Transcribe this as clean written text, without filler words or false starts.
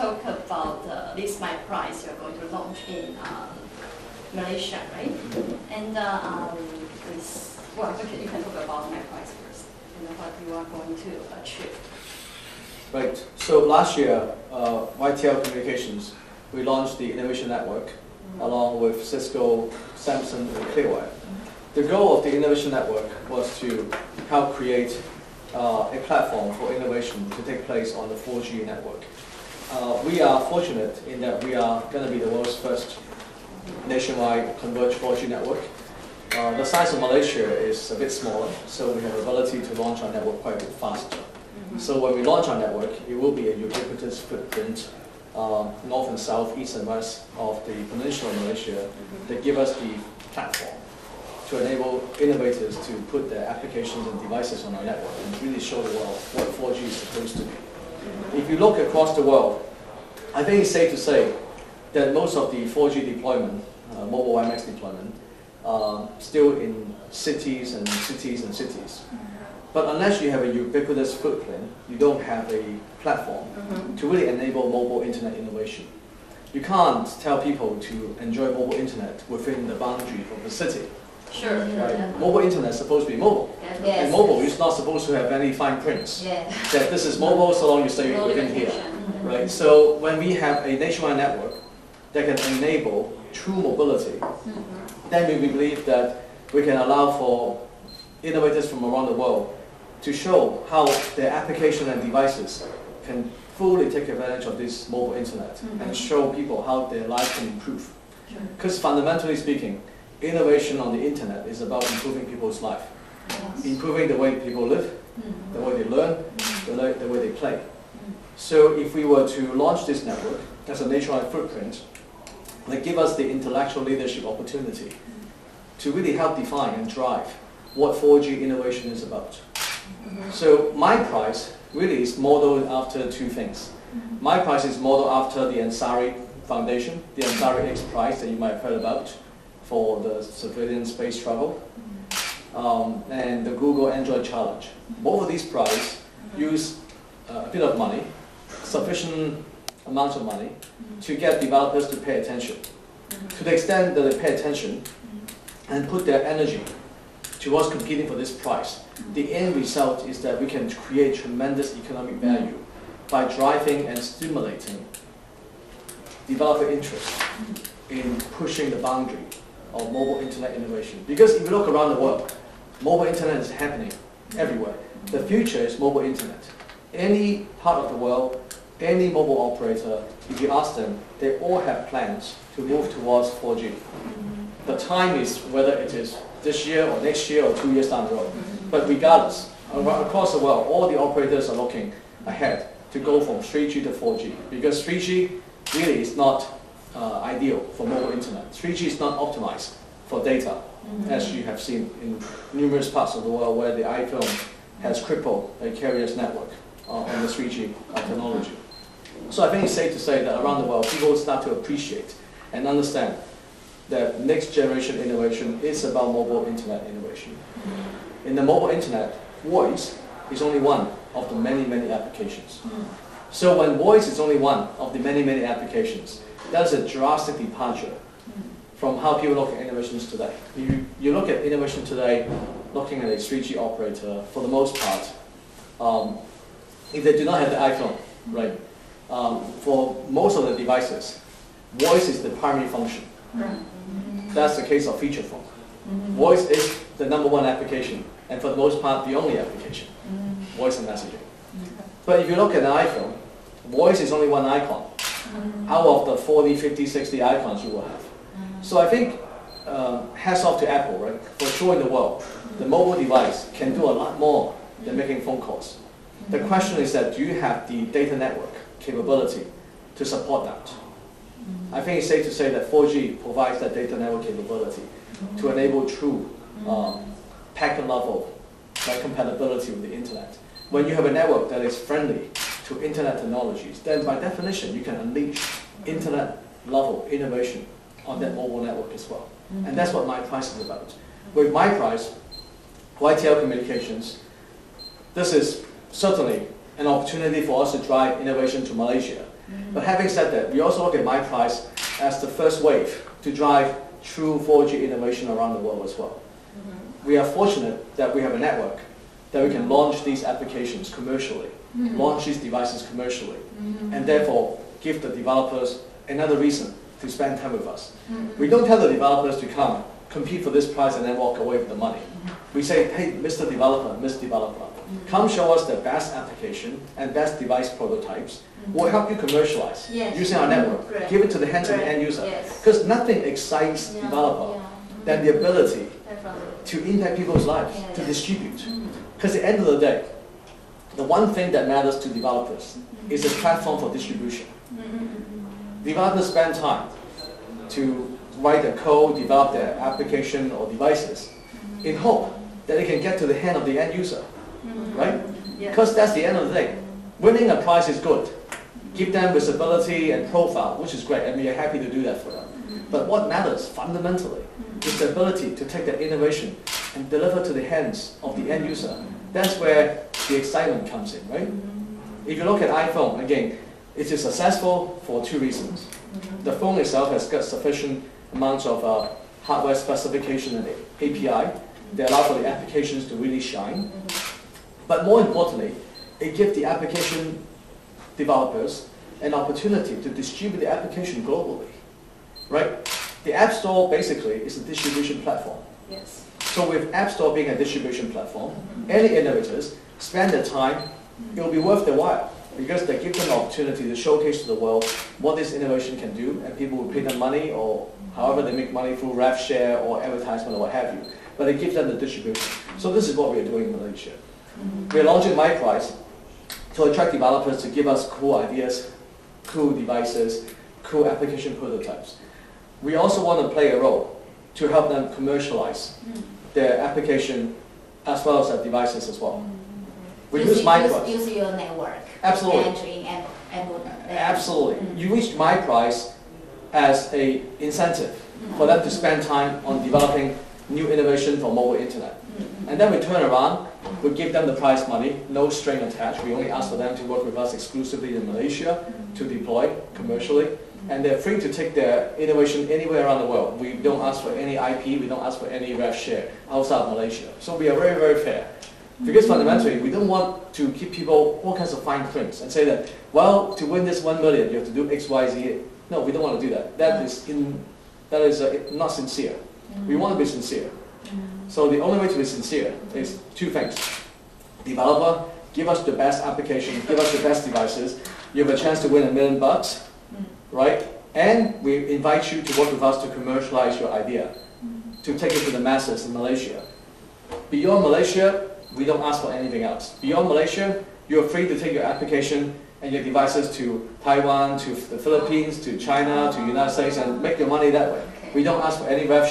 talk about this My Price you're going to launch in Malaysia, right? And well, okay, you can talk about My Price first, and what you are going to achieve. Right. So last year, YTL Communications, we launched the Innovation Network along with Cisco, Samsung, and Clearwire. The goal of the Innovation Network was to help create a platform for innovation to take place on the 4G network. We are fortunate in that we are going to be the world's first nationwide converged 4G network. The size of Malaysia is a bit smaller, so we have the ability to launch our network quite a bit faster. So when we launch our network, it will be a ubiquitous footprint, north and south, east and west of the peninsula of Malaysia, that give us the platform to enable innovators to put their applications and devices on our network and really show the world what 4G is supposed to be. If you look across the world, I think it's safe to say that most of the 4G deployment, mobile WiMAX deployment, still in cities and cities and cities. But unless you have a ubiquitous footprint, you don't have a platform to really enable mobile internet innovation. You can't tell people to enjoy mobile internet within the boundary of the city. Sure. Right? Mobile internet is supposed to be mobile. Yes. And mobile is not supposed to have any fine prints. Yes. That this is mobile so long you stay within here. Right? So when we have a nationwide network that can enable true mobility, then we believe that we can allow for innovators from around the world to show how their application and devices can fully take advantage of this mobile internet and show people how their lives can improve. Because fundamentally speaking, innovation on the internet is about improving people's life, improving the way people live, the way they learn, the way they play. So if we were to launch this network as a nationwide footprint, that give us the intellectual leadership opportunity to really help define and drive what 4G innovation is about. So My Price really is modeled after two things. My Price is modeled after the Ansari Foundation, the Ansari X Prize that you might have heard about for the civilian space travel, and the Google Android Challenge. Both of these prizes use a bit of money, sufficient amounts of money, to get developers to pay attention. To the extent that they pay attention and put their energy towards competing for this prize, the end result is that we can create tremendous economic value by driving and stimulating developer interest in pushing the boundary of mobile internet innovation. Because if you look around the world, mobile internet is happening everywhere. The future is mobile internet. Any part of the world, any mobile operator, if you ask them, they all have plans to move towards 4G. The time is whether it is this year or next year or 2 years down the road. But regardless, across the world, all the operators are looking ahead to go from 3G to 4G. Because 3G really is not ideal for mobile internet. 3G is not optimized for data, as you have seen in numerous parts of the world where the iPhone has crippled a carrier's network on the 3G technology. So I think it's safe to say that around the world, people start to appreciate and understand that next generation innovation is about mobile internet innovation. In the mobile internet, voice is only one of the many, many applications. So when voice is only one of the many, many applications, that's a drastic departure from how people look at innovations today. You look at innovation today, looking at a 3G operator, for the most part, if they do not have the iPhone, right? For most of the devices, voice is the primary function. That's the case of feature phone. Voice is the #1 application, and for the most part, the only application, voice and messaging. But if you look at an iPhone, voice is only one icon out of the 40, 50, 60 icons you will have. So I think, hats off to Apple, right? For showing the world, the mobile device can do a lot more than making phone calls. The question is that, do you have the data network capability to support that? I think it's safe to say that 4G provides that data network capability to enable true packet level compatibility with the internet. When you have a network that is friendly to internet technologies, then by definition you can unleash internet level innovation on that mobile network as well. And that's what My Price is about. With My Price, YTL Communications, this is certainly an opportunity for us to drive innovation to Malaysia. But having said that, we also look at my price as the first wave to drive true 4G innovation around the world as well. We are fortunate that we have a network that we can launch these applications commercially, launch these devices commercially, and therefore give the developers another reason to spend time with us. We don't tell the developers to come, compete for this price and then walk away with the money. We say, hey, Mr. Developer, Miss Developer, come show us the best application and best device prototypes. We'll help you commercialize using our network. Great. Give it to the hands of the end user. Because nothing excites developer than the ability to impact people's lives, to distribute. Because at the end of the day, the one thing that matters to developers is a platform for distribution. Developers spend time to write the code, develop their application or devices in hope that they can get to the hand of the end user, right? Because that's the end of the day. Winning a prize is good. Give them visibility and profile, which is great, and we are happy to do that for them. But what matters fundamentally is the ability to take that innovation and deliver to the hands of the end user. That's where the excitement comes in, right? If you look at iPhone, again, it is successful for two reasons. The phone itself has got sufficient amounts of hardware specification and API that allow for the applications to really shine. But more importantly, it gives the application developers an opportunity to distribute the application globally, right? The App Store basically is a distribution platform. Yes. So with App Store being a distribution platform, any innovators spend their time, it will be worth their while because they give them an opportunity to showcase to the world what this innovation can do, and people will pay them money or however they make money through rev share or advertisement or what have you. But it gives them the distribution. So this is what we are doing in Malaysia. We are launching MyPrice to attract developers to give us cool ideas, cool devices, cool application prototypes. We also want to play a role to help them commercialize their application as well as their devices as well. We use MyPrice. Use your network. Absolutely. Absolutely. You use MyPrice as an incentive for them to spend time on developing new innovation for mobile internet. And then we turn around, we give them the prize money, no string attached. We only ask for them to work with us exclusively in Malaysia to deploy commercially. And they're free to take their innovation anywhere around the world. We don't ask for any IP, we don't ask for any rev share outside of Malaysia. So we are very, very fair. Because fundamentally, we don't want to give people all kinds of fine prints and say that, well, to win this 1 million, you have to do X, Y, Z. No, we don't want to do that. That is not sincere. We want to be sincere. So the only way to be sincere is two things. Developer, give us the best application, give us the best devices. You have a chance to win $1 million, right? And we invite you to work with us to commercialize your idea, to take it to the masses in Malaysia. Beyond Malaysia, we don't ask for anything else. Beyond Malaysia, you're free to take your application and your devices to Taiwan, to the Philippines, to China, to the United States, and make your money that way. We don't ask for any rev